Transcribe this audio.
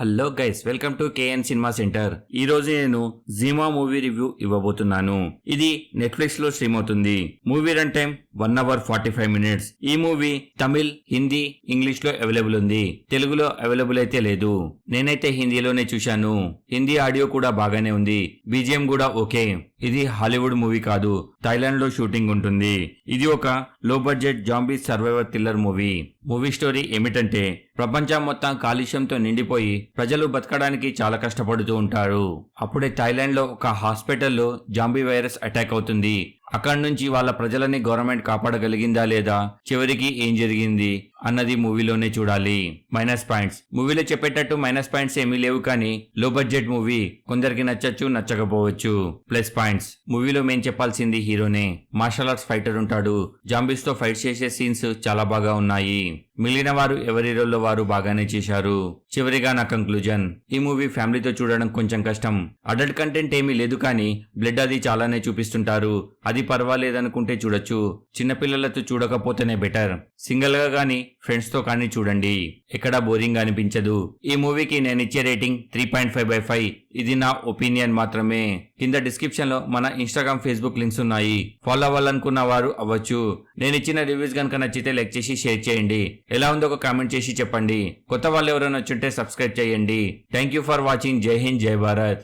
Hello guys, welcome to KN cinema centre. ఈ రోజు నేను జీమా మూవీ రివ్యూ ఇవ్వబోతున్నాను. ఇది నెట్ఫ్లిక్స్ లో స్ట్రీమ్ అవుతుంది. Movie run time 1 hour 45 minutes. ఈ మూవీ తమిళ్, హిందీ, ఇంగ్లీష్ లో అవైలబుల్ ఉంది. తెలుగులో అవైలబుల్ అయితే లేదు. నేనైతే హిందీలోనే చూశాను. హిందీ ఆడియో కూడా బాగానే ఉంది. బీజిఎం కూడా ఓకే. ఇది హాలీవుడ్ మూవీ కాదు, థాయిలాండ్ లో షూటింగ్ ఉంటుంది. ఇది ఒక లో budget zombie survivor thriller movie. Movie story ఏమిటంటే, ప్రపంచం మొత్తం కాలుష్యంతో నిండిపోయి ప్రజలు బతకడానికి చాలా కష్టపడుతూ ఉంటారు. అప్పుడే థాయిలాండ్ లో ఒక హాస్పిటల్లో జాంబీ వైరస్ అటాక్ అవుతుంది. అక్కడి నుంచి వాళ్ళ ప్రజలని గవర్నమెంట్ కాపాడగలిగిందా లేదా, చివరికి ఏం జరిగింది అన్నది మూవీలోనే చూడాలి. Minus points. మూవీలో చెప్పేటట్టు మైనస్ పాయింట్స్ ఏమీ లేవు, కానీ లో బడ్జెట్ మూవీ, కొందరికి నచ్చచ్చు నచ్చకపోవచ్చు. Plus points. మూవీలో మేం చెప్పాల్సింది హీరోనే. మార్షల్ ఆర్ట్స్ ఫైటర్ ఉంటాడు. జాంబీస్ తో ఫైట్ చేసే సీన్స్ చాలా బాగా ఉన్నాయి. మిగిలిన వారు ఎవరి రోల్లో వారు బాగానే చేశారు. చివరిగా నా కంక్లూజన్, ఈ మూవీ ఫ్యామిలీతో చూడడం కొంచెం కష్టం. అడల్ట్ కంటెంట్ ఏమీ లేదు, కానీ బ్లడ్ అది చాలానే చూపిస్తుంటారు. అది పర్వాలేదనుకుంటే చూడొచ్చు. చిన్నపిల్లలతో చూడకపోతేనే బెటర్. సింగిల్ గా కానీ ఫ్రెండ్స్ తో కానీ చూడండి. ఎక్కడా బోరింగ్ అనిపించదు. ఈ మూవీకి నేను ఇచ్చే రేటింగ్ 3.5/5. ఇది నా ఒపీనియన్ మాత్రమే. కింద డిస్క్రిప్షన్ లో మన ఇన్స్టాగ్రామ్, ఫేస్బుక్ లింక్స్ ఉన్నాయి. ఫాలో అవ్వాలనుకున్న వారు అవ్వచ్చు. నేను ఇచ్చిన రివ్యూస్ కనుక నచ్చితే లైక్ చేసి షేర్ చేయండి. ఎలా ఉందో ఒక కామెంట్ చేసి చెప్పండి. కొత్త వాళ్ళు ఎవరైనా వచ్చుంటే సబ్స్క్రైబ్ చేయండి. Thank you for watching. జై హింద్, జై భారత్.